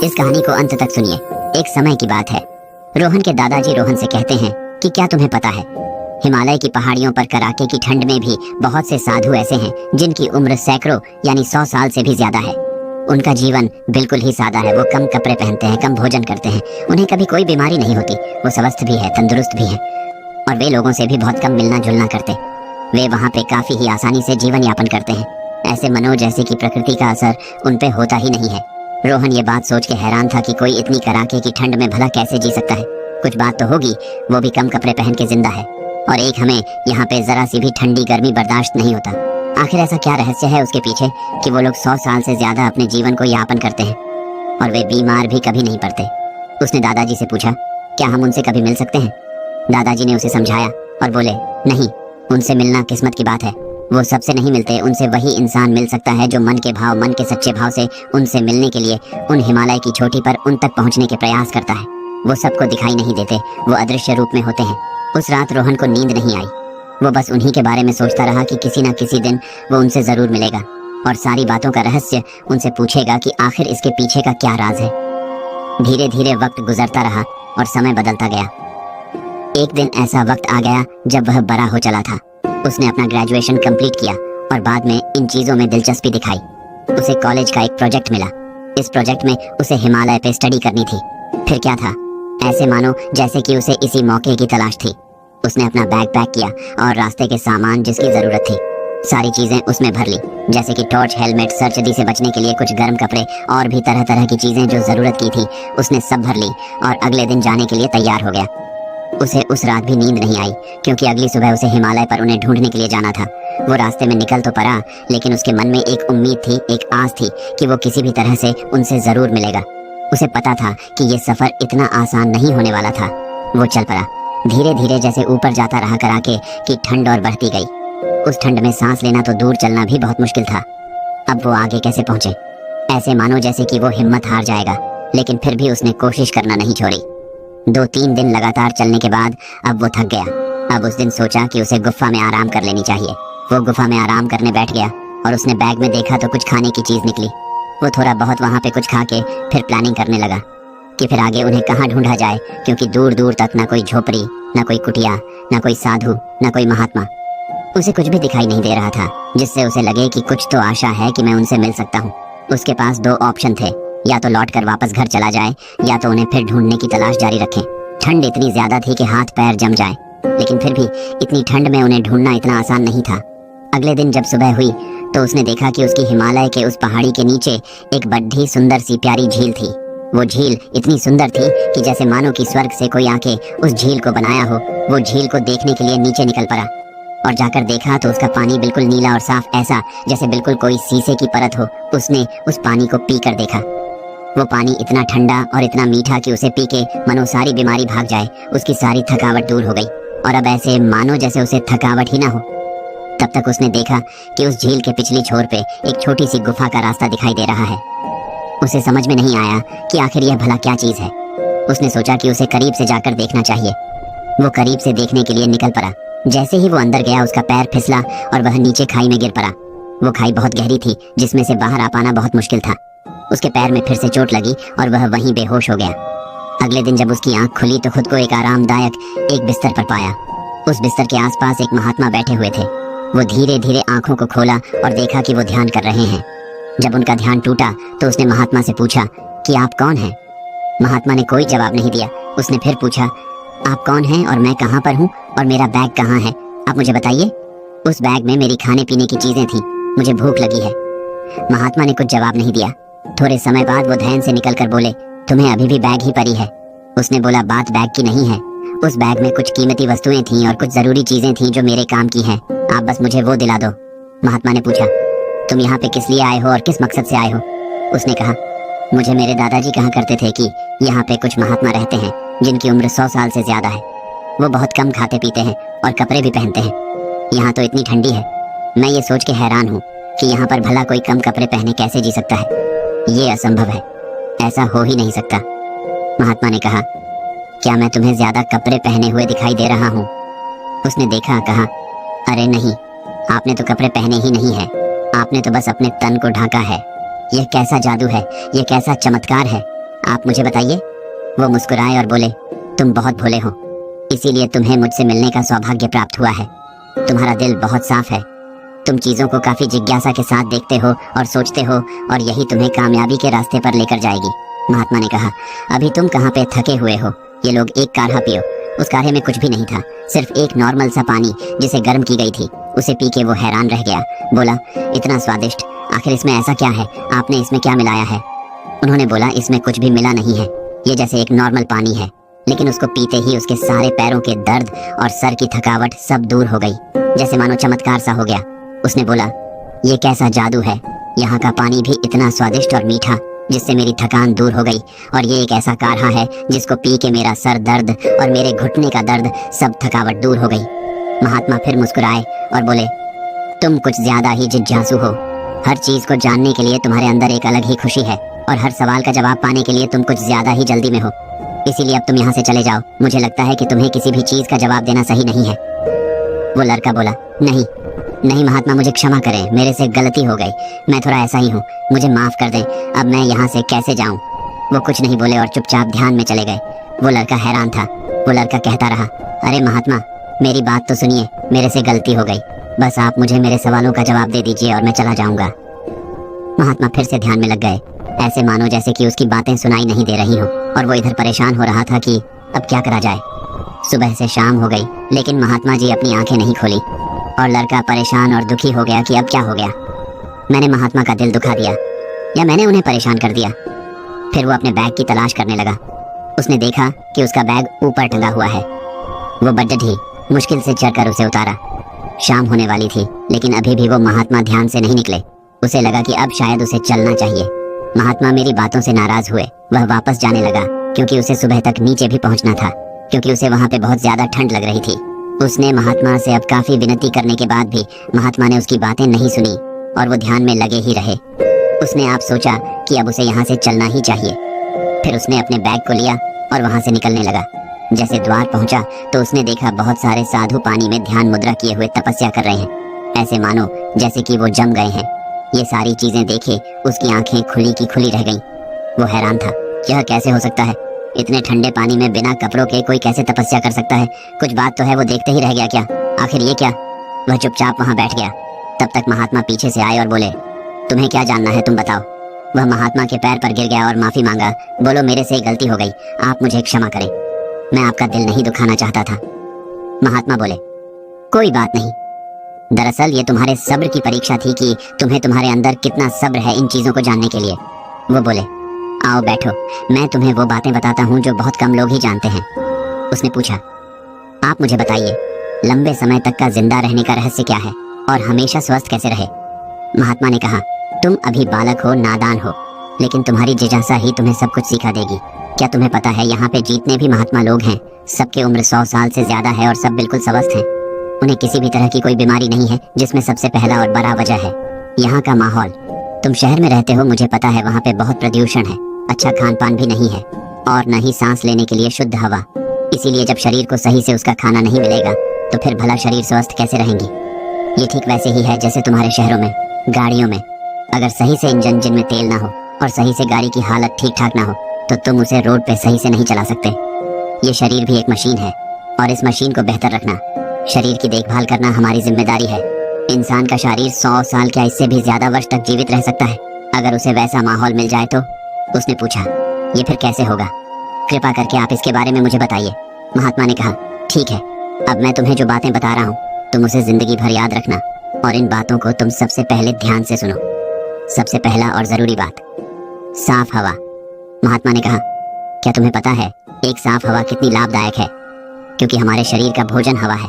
इस कहानी को अंत तक सुनिए। एक समय की बात है। रोहन के दादाजी रोहन से कहते हैं कि क्या तुम्हें पता है, हिमालय की पहाड़ियों पर कड़ाके की ठंड में भी बहुत से साधु ऐसे हैं जिनकी उम्र सैकड़ों यानी 100 साल से भी ज्यादा है। उनका जीवन बिल्कुल ही सादा है। वो कम कपड़े पहनते हैं, कम भोजन करते हैं, उन्हें कभी कोई बीमारी नहीं होती। वो स्वस्थ भी है, तंदुरुस्त भी है और वे लोगों से भी बहुत कम मिलना जुलना करते। वे वहाँ पे काफी ही आसानी से जीवन यापन करते हैं। ऐसे मनोज जैसे की प्रकृति का असर उन पे होता ही नहीं है। रोहन ये बात सोच के हैरान था कि कोई इतनी कड़ाके की ठंड में भला कैसे जी सकता है। कुछ बात तो होगी, वो भी कम कपड़े पहन के जिंदा है और एक हमें यहाँ पे जरा सी भी ठंडी गर्मी बर्दाश्त नहीं होता। आखिर ऐसा क्या रहस्य है उसके पीछे कि वो लोग 100 साल से ज्यादा अपने जीवन को यापन करते हैं और वे बीमार भी कभी नहीं पड़ते। उसने दादाजी से पूछा, क्या हम उनसे कभी मिल सकते हैं? दादाजी ने उसे समझाया और बोले, नहीं, उनसे मिलना किस्मत की बात है। वो सबसे नहीं मिलते, उनसे वही इंसान मिल सकता है जो मन के भाव, मन के सच्चे भाव से उनसे मिलने के लिए उन हिमालय की चोटी पर उन तक पहुंचने के प्रयास करता है। वो सबको दिखाई नहीं देते, वो अदृश्य रूप में होते हैं। उस रात रोहन को नींद नहीं आई। वो बस उन्हीं के बारे में सोचता रहा कि किसी न किसी दिन वो उनसे जरूर मिलेगा और सारी बातों का रहस्य उनसे पूछेगा कि आखिर इसके पीछे का क्या राज है। धीरे धीरे वक्त गुजरता रहा और समय बदलता गया। एक दिन ऐसा वक्त आ गया जब वह बड़ा हो चला था। उसने अपना ग्रेजुएशन कंप्लीट किया और बाद में इन चीजों में दिलचस्पी दिखाई। उसे कॉलेज का एक प्रोजेक्ट मिला। इस प्रोजेक्ट में उसे हिमालय पे स्टडी करनी थी। फिर क्या था, ऐसे मानो जैसे कि उसे इसी मौके की तलाश थी। उसने अपना बैग पैक किया और रास्ते के सामान जिसकी जरूरत थी सारी चीजें उसमें भर ली, जैसे कि टॉर्च, हेलमेट, सर्दी से बचने के लिए कुछ गर्म कपड़े और भी तरह तरह की चीजें जो जरूरत की थी उसने सब भर ली और अगले दिन जाने के लिए तैयार हो गया। उसे उस रात भी नींद नहीं आई क्योंकि अगली सुबह उसे हिमालय पर उन्हें ढूंढने के लिए जाना था। वो रास्ते में निकल तो पड़ा, लेकिन उसके मन में एक उम्मीद थी, एक आस थी कि वो किसी भी तरह से उनसे जरूर मिलेगा। उसे पता था कि ये सफर इतना आसान नहीं होने वाला था। वो चल पड़ा। धीरे धीरे जैसे ऊपर जाता रहा कड़ाके की ठंड और बढ़ती गई। उस ठंड में सांस लेना तो दूर, चलना भी बहुत मुश्किल था। अब वो आगे कैसे पहुंचे? ऐसे मानो जैसे कि वो हिम्मत हार जाएगा, लेकिन फिर भी उसने कोशिश करना नहीं छोड़ी। 2-3 दिन लगातार चलने के बाद अब वो थक गया। अब उस दिन सोचा कि उसे गुफा में आराम कर लेनी चाहिए। वो गुफा में आराम करने बैठ गया और उसने बैग में देखा तो कुछ खाने की चीज निकली। वो थोड़ा बहुत वहाँ पे कुछ खा के फिर प्लानिंग करने लगा कि फिर आगे उन्हें कहाँ ढूंढा जाए, क्योंकि दूर दूर तक ना कोई झोपड़ी, ना कोई कुटिया, ना कोई साधु, ना कोई महात्मा। उसे कुछ भी दिखाई नहीं दे रहा था जिससे उसे लगे कि कुछ तो आशा है कि मैं उनसे मिल सकता हूँ। उसके पास 2 ऑप्शन थे, या तो लौट कर वापस घर चला जाए या तो उन्हें फिर ढूंढने की तलाश जारी रखें। ठंड इतनी ज्यादा थी कि हाथ पैर जम जाए, लेकिन फिर भी इतनी ठंड में उन्हें ढूंढना इतना आसान नहीं था। अगले दिन जब सुबह हुई तो उसने देखा कि उसकी हिमालय के उस पहाड़ी के नीचे एक बड़ी सुंदर सी प्यारी झील थी। वो झील इतनी सुंदर थी कि जैसे मानो कि स्वर्ग से कोई आके उस झील को बनाया हो। वो झील को देखने के लिए नीचे निकल पड़ा और जाकर देखा तो उसका पानी बिल्कुल नीला और साफ, ऐसा जैसे बिल्कुल कोई शीशे की परत हो। उसने उस पानी को पी कर देखा। वो पानी इतना ठंडा और इतना मीठा कि उसे पी के मनो सारी बीमारी भाग जाए। उसकी सारी थकावट दूर हो गई और अब ऐसे मानो जैसे उसे थकावट ही ना हो। तब तक उसने देखा कि उस झील के पिछली छोर पे एक छोटी सी गुफा का रास्ता दिखाई दे रहा है। उसे समझ में नहीं आया कि आखिर यह भला क्या चीज है। उसने सोचा कि उसे करीब से जाकर देखना चाहिए। वो करीब से देखने के लिए निकल पड़ा। जैसे ही वो अंदर गया उसका पैर फिसला और वह नीचे खाई में गिर पड़ा। वो खाई बहुत गहरी थी जिसमें से बाहर आ पाना बहुत मुश्किल था। उसके पैर में फिर से चोट लगी और वह वहीं बेहोश हो गया। अगले दिन जब उसकी आंख खुली तो खुद को एक आरामदायक एक बिस्तर पर पाया। उस बिस्तर के आसपास एक महात्मा बैठे हुए थे। वो धीरे धीरे आंखों को खोला और देखा कि वो ध्यान कर रहे हैं। जब उनका ध्यान टूटा तो उसने महात्मा से पूछा कि आप कौन हैं? महात्मा ने कोई जवाब नहीं दिया। उसने फिर पूछा, आप कौन हैं और मैं कहाँ पर हूँ और मेरा बैग कहाँ है, आप मुझे बताइए। उस बैग में मेरी खाने पीने की चीजें थी, मुझे भूख लगी है। महात्मा ने कुछ जवाब नहीं दिया। थोड़े समय बाद वो ध्यान से निकल कर बोले, तुम्हें अभी भी बैग ही पड़ी है। उसने बोला, बात बैग की नहीं है। उस बैग में कुछ कीमती वस्तुएं थीं और कुछ जरूरी चीजें थीं जो मेरे काम की हैं। आप बस मुझे वो दिला दो। महात्मा ने पूछा, तुम यहाँ पे किस लिए आए हो और किस मकसद से आए हो? उसने कहा, मुझे मेरे दादाजी कहा करते थे कि यहाँ पे कुछ महात्मा रहते हैं जिनकी उम्र 100 साल से ज्यादा है। वो बहुत कम खाते पीते हैं और कपड़े भी पहनते हैं। यहाँ तो इतनी ठंडी है, मैं ये सोच के हैरान हूँ कि यहाँ पर भला कोई कम कपड़े पहने कैसे जी सकता है। ये असंभव है, ऐसा हो ही नहीं सकता। महात्मा ने कहा, क्या मैं तुम्हें ज्यादा कपड़े पहने हुए दिखाई दे रहा हूँ? उसने देखा, कहा, अरे नहीं, आपने तो कपड़े पहने ही नहीं है, आपने तो बस अपने तन को ढाका है। यह कैसा जादू है, यह कैसा चमत्कार है। आप मुझे बताइए। वो मुस्कुराए और बोले, तुम बहुत भोले हो, इसीलिए तुम्हें मुझसे मिलने का सौभाग्य प्राप्त हुआ है। तुम्हारा दिल बहुत साफ है, तुम चीजों को काफी जिज्ञासा के साथ देखते हो और सोचते हो, और यही तुम्हें कामयाबी के रास्ते पर लेकर जाएगी। महात्मा ने कहा, अभी तुम कहाँ पे थके हुए हो, ये लोग एक काढ़ा पियो। उस काढ़े में कुछ भी नहीं था, सिर्फ एक नॉर्मल सा पानी जिसे गर्म की गई थी। उसे पी के वो हैरान रह गया। बोला, इतना स्वादिष्ट, आखिर इसमें ऐसा क्या है? आपने इसमें क्या मिलाया है? उन्होंने बोला, इसमें कुछ भी मिला नहीं है, ये जैसे एक नॉर्मल पानी है। लेकिन उसको पीते ही उसके सारे पैरों के दर्द और सर की थकावट सब दूर हो गई, जैसे मानो चमत्कार सा हो गया। उसने बोला, ये कैसा जादू है, यहाँ का पानी भी इतना स्वादिष्ट और मीठा, जिससे मेरी थकान दूर हो गई। और ये एक ऐसा काढ़ा है जिसको पी के मेरा सर दर्द और मेरे घुटने का दर्द, सब थकावट दूर हो गई। महात्मा फिर मुस्कुराए और बोले, तुम कुछ ज्यादा ही जिज्ञासु हो। हर चीज को जानने के लिए तुम्हारे अंदर एक अलग ही खुशी है, और हर सवाल का जवाब पाने के लिए तुम कुछ ज्यादा ही जल्दी में हो। इसीलिए अब तुम यहाँ से चले जाओ, मुझे लगता है कि तुम्हें किसी भी चीज का जवाब देना सही नहीं है। वो लड़का बोला, नहीं नहीं महात्मा, मुझे क्षमा करें, मेरे से गलती हो गई, मैं थोड़ा ऐसा ही हूँ, मुझे माफ कर दें, अब मैं यहाँ से कैसे जाऊँ? वो कुछ नहीं बोले और चुपचाप ध्यान में चले गए। वो लड़का हैरान था। वो लड़का कहता रहा, अरे महात्मा, मेरी बात तो सुनिए, मेरे से गलती हो गई, बस आप मुझे मेरे सवालों का जवाब दे दीजिए और मैं चला जाऊंगा। महात्मा फिर से ध्यान में लग गए, ऐसे मानो जैसे कि उसकी बातें सुनाई नहीं दे रही हो, और वो इधर परेशान हो रहा था कि अब क्या करा जाए। सुबह से शाम हो गई, लेकिन महात्मा जी अपनी आंखें नहीं खोली, और लड़का परेशान और दुखी हो गया कि अब क्या हो गया, मैंने महात्मा का दिल दुखा दिया या मैंने उन्हें परेशान कर दिया। फिर वो अपने बैग की तलाश करने लगा। उसने देखा कि उसका बैग ऊपर टंगा हुआ है। वो बड्ड ही मुश्किल से चढ़कर उसे उतारा। शाम होने वाली थी, लेकिन अभी भी वो महात्मा ध्यान से नहीं निकले। उसे लगा कि अब शायद उसे चलना चाहिए। महात्मा मेरी बातों से नाराज हुए। वह वापस जाने लगा, क्योंकि उसे सुबह तक नीचे भी पहुंचना था, क्योंकि उसे वहां पे बहुत ज्यादा ठंड लग रही थी। उसने महात्मा से अब काफी विनती करने के बाद भी महात्मा ने उसकी बातें नहीं सुनी, और वो ध्यान में लगे ही रहे। उसने आप सोचा कि अब उसे यहाँ से चलना ही चाहिए। फिर उसने अपने बैग को लिया और वहां से निकलने लगा। जैसे द्वार पहुंचा तो उसने देखा बहुत सारे साधु पानी में ध्यान मुद्रा किए हुए तपस्या कर रहे हैं, ऐसे मानो जैसे कि वो जम गए हैं। ये सारी चीजें देखे उसकी आंखें खुली की खुली रह गईं। वो हैरान था, यह कैसे हो सकता है? इतने ठंडे पानी में बिना कपड़ों के कोई कैसे तपस्या कर सकता है? कुछ बात तो है। वो देखते ही रह गया, क्या आखिर ये क्या? वह चुपचाप वहां बैठ गया। तब तक महात्मा पीछे से आए और बोले, तुम्हें क्या जानना है, तुम बताओ। वह महात्मा के पैर पर गिर गया और माफी मांगा। बोलो, मेरे से गलती हो गई, आप मुझे क्षमा करें, मैं आपका दिल नहीं दुखाना चाहता था। महात्मा बोले, कोई बात नहीं, दरअसल ये तुम्हारे सब्र की परीक्षा थी कि तुम्हें तुम्हारे अंदर कितना सब्र है इन चीजों को जानने के लिए। वो बोले, आओ बैठो, मैं तुम्हें वो बातें बताता हूँ जो बहुत कम लोग ही जानते हैं। उसने पूछा, आप मुझे बताइए, लंबे समय तक का जिंदा रहने का रहस्य क्या है, और हमेशा स्वस्थ कैसे रहे? महात्मा ने कहा, तुम अभी बालक हो, नादान हो, लेकिन तुम्हारी जिज्ञासा ही तुम्हें सब कुछ सिखा देगी। क्या तुम्हें पता है, यहाँ पे जितने भी महात्मा लोग हैं, सबकी उम्र 100 साल से ज्यादा है और सब बिल्कुल स्वस्थ हैं। उन्हें किसी भी तरह की कोई बीमारी नहीं है, जिसमें सबसे पहला और बड़ा वजह है यहाँ का माहौल। तुम शहर में रहते हो, मुझे पता है, वहाँ पे बहुत प्रदूषण है, अच्छा खान पान भी नहीं है, और न ही सांस लेने के लिए शुद्ध हवा। इसीलिए जब शरीर को सही से उसका खाना नहीं मिलेगा तो फिर भला शरीर स्वस्थ कैसे रहेंगी? ये ठीक वैसे ही है जैसे तुम्हारे शहरों में गाड़ियों में अगर सही से इंजन जिनमें तेल ना हो और सही से गाड़ी की हालत ठीक ठाक ना हो तो तुम उसे रोड पे सही से नहीं चला सकते। ये शरीर भी एक मशीन है, और इस मशीन को बेहतर रखना, शरीर की देखभाल करना हमारी जिम्मेदारी है। इंसान का शरीर 100 साल क्या इससे भी ज्यादा वर्ष तक जीवित रह सकता है, अगर उसे वैसा माहौल मिल जाए तो। उसने पूछा, ये फिर कैसे होगा? कृपा करके आप इसके बारे में मुझे बताइए। महात्मा ने कहा, ठीक है, अब मैं तुम्हें जो बातें बता रहा हूँ तुम उसे जिंदगी भर याद रखना, और इन बातों को तुम सबसे पहले ध्यान से सुनो। सबसे पहला और जरूरी बात, साफ हवा। महात्मा ने कहा, क्या तुम्हें पता है एक साफ हवा कितनी लाभदायक है? क्योंकि हमारे शरीर का भोजन हवा है,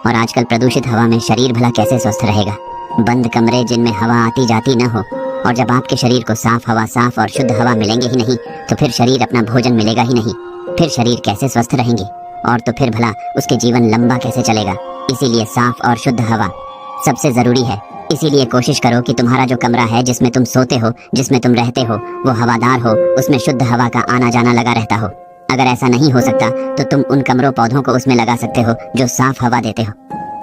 और आजकल प्रदूषित हवा में शरीर भला कैसे स्वस्थ रहेगा? बंद कमरे जिनमें हवा आती जाती न हो, और जब आपके शरीर को साफ हवा, साफ और शुद्ध हवा मिलेंगे ही नहीं तो फिर शरीर अपना भोजन मिलेगा ही नहीं, फिर शरीर कैसे स्वस्थ रहेंगे, और तो फिर भला उसके जीवन लंबा कैसे चलेगा? इसीलिए साफ और शुद्ध हवा सबसे जरूरी है। इसीलिए कोशिश करो कि तुम्हारा जो कमरा है, जिसमें तुम सोते हो, जिसमें तुम रहते हो, वो हवादार हो, उसमें शुद्ध हवा का आना जाना लगा रहता हो। अगर ऐसा नहीं हो सकता तो तुम उन कमरों पौधों को उसमें लगा सकते हो जो साफ हवा देते हो,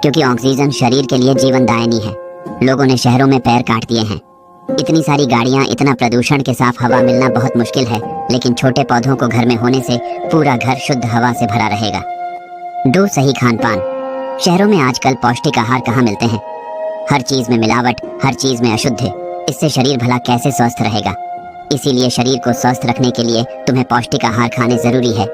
क्योंकि ऑक्सीजन शरीर के लिए जीवनदायिनी है। लोगों ने शहरों में पेड़ काट दिए हैं, इतनी सारी गाड़ियाँ, इतना प्रदूषण के साफ हवा मिलना बहुत मुश्किल है, लेकिन छोटे पौधों को घर में होने से पूरा घर शुद्ध हवा से भरा रहेगा। 2. सही खान पान। शहरों में आजकल पौष्टिक आहार कहाँ मिलते हैं? हर चीज में मिलावट, हर चीज में अशुद्ध है। इससे शरीर भला कैसे स्वस्थ रहेगा? इसीलिए शरीर को स्वस्थ रखने के लिए तुम्हें पौष्टिक आहार खाने जरूरी है।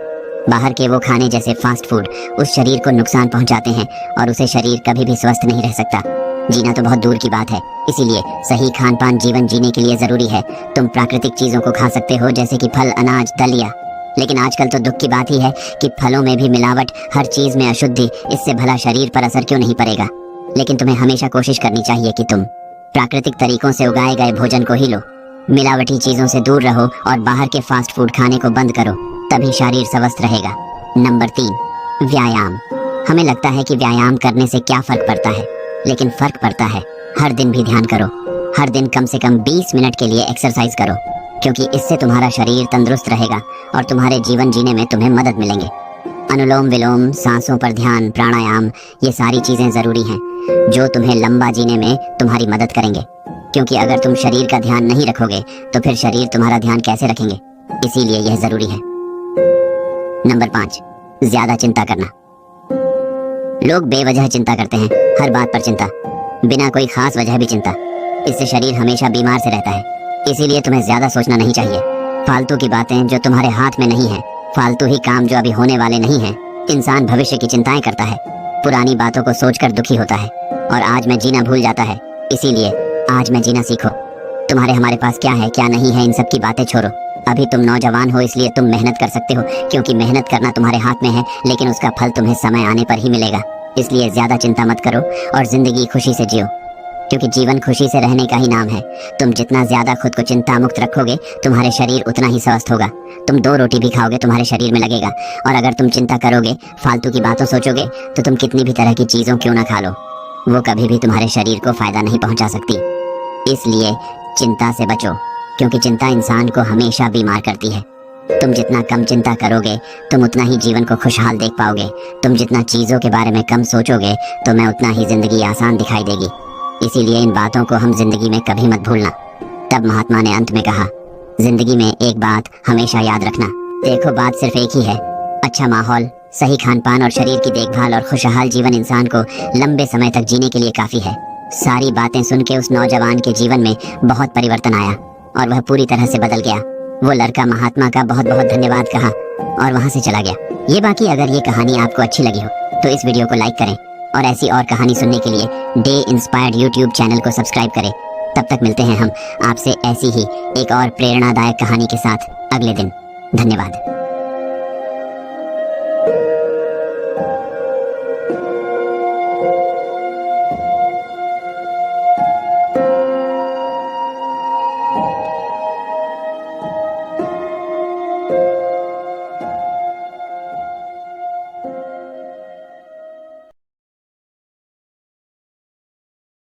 बाहर के वो खाने जैसे फास्ट फूड उस शरीर को नुकसान पहुंचाते हैं और उसे शरीर कभी भी स्वस्थ नहीं रह सकता। जीना तो बहुत दूर की बात है। इसीलिए सही खान पान जीवन जीने के लिए जरूरी है। तुम प्राकृतिक चीजों को खा सकते हो जैसे कि फल, अनाज, दलिया, लेकिन आजकल तो दुख की बात ही है कि फलों में भी मिलावट, हर चीज में अशुद्धि। इससे भला शरीर पर असर क्यों नहीं पड़ेगा? लेकिन तुम्हें हमेशा कोशिश करनी चाहिए कि तुम प्राकृतिक तरीकों से उगाए गए भोजन को ही लो। मिलावटी चीजों से दूर रहो और बाहर के फास्ट फूड खाने को बंद करो, तभी शरीर स्वस्थ रहेगा। नंबर 3. व्यायाम। हमें लगता है कि व्यायाम करने से क्या फर्क पड़ता है, लेकिन फर्क पड़ता है। हर दिन भी ध्यान करो। हर दिन कम से कम 20 मिनट के लिए एक्सरसाइज करो, क्योंकि इससे तुम्हारा शरीर तंदुरुस्त रहेगा और तुम्हारे जीवन जीने में तुम्हें मदद मिलेंगे। अनुलोम विलोम, सांसों पर ध्यान, प्राणायाम, ये सारी चीजें जरूरी हैं जो तुम्हें लंबा जीने में तुम्हारी मदद करेंगे। क्योंकि अगर तुम शरीर का ध्यान नहीं रखोगे तो फिर शरीर तुम्हारा ध्यान कैसे रखेंगे? इसीलिए यह जरूरी है। नंबर 5. ज्यादा चिंता करना। लोग बेवजह चिंता करते हैं, हर बात पर चिंता, बिना कोई खास वजह भी चिंता। इससे शरीर हमेशा बीमार से रहता है। इसीलिए तुम्हें ज्यादा सोचना नहीं चाहिए। फालतू की बातें जो तुम्हारे हाथ में नहीं है, फालतू ही काम जो अभी होने वाले नहीं हैं। इंसान भविष्य की चिंताएं करता है, पुरानी बातों को सोचकर दुखी होता है और आज में जीना भूल जाता है। इसीलिए आज में जीना सीखो। तुम्हारे हमारे पास क्या है क्या नहीं है इन सब की बातें छोड़ो। अभी तुम नौजवान हो, इसलिए तुम मेहनत कर सकते हो, क्योंकि मेहनत करना तुम्हारे हाथ में है, लेकिन उसका फल तुम्हें समय आने पर ही मिलेगा। इसलिए ज्यादा चिंता मत करो और जिंदगी खुशी से जियो, क्योंकि जीवन खुशी से रहने का ही नाम है। तुम जितना ज्यादा खुद को चिंता मुक्त रखोगे, तुम्हारे शरीर उतना ही स्वस्थ होगा। तुम 2 रोटी भी खाओगे, तुम्हारे शरीर में लगेगा। और अगर तुम चिंता करोगे, फालतू की बातों सोचोगे, तो तुम कितनी भी तरह की चीजों क्यों ना खा लो, वो कभी भी तुम्हारे शरीर को फायदा नहीं पहुंचा सकती। इसलिए चिंता से बचो, क्योंकि चिंता इंसान को हमेशा बीमार करती है। तुम जितना कम चिंता करोगे, तुम उतना ही जीवन को खुशहाल देख पाओगे। तुम जितना चीजों के बारे में कम सोचोगे, तुम्हें उतना ही जिंदगी आसान दिखाई देगी। इसीलिए इन बातों को हम जिंदगी में कभी मत भूलना। तब महात्मा ने अंत में कहा, जिंदगी में एक बात हमेशा याद रखना। देखो, बात सिर्फ एक ही है, अच्छा माहौल, सही खान पान और शरीर की देखभाल और खुशहाल जीवन इंसान को लंबे समय तक जीने के लिए काफी है। सारी बातें सुन के उस नौजवान के जीवन में बहुत परिवर्तन आया और वह पूरी तरह से बदल गया। वो लड़का महात्मा का बहुत बहुत धन्यवाद कहा और वहां से चला गया। ये बाकी अगर ये कहानी आपको अच्छी लगी हो तो इस वीडियो को लाइक करें और ऐसी और कहानी सुनने के लिए डे इंस्पायर्ड यूट्यूब चैनल को सब्सक्राइब करें। तब तक मिलते हैं हम आपसे ऐसी ही एक और प्रेरणादायक कहानी के साथ अगले दिन। धन्यवाद।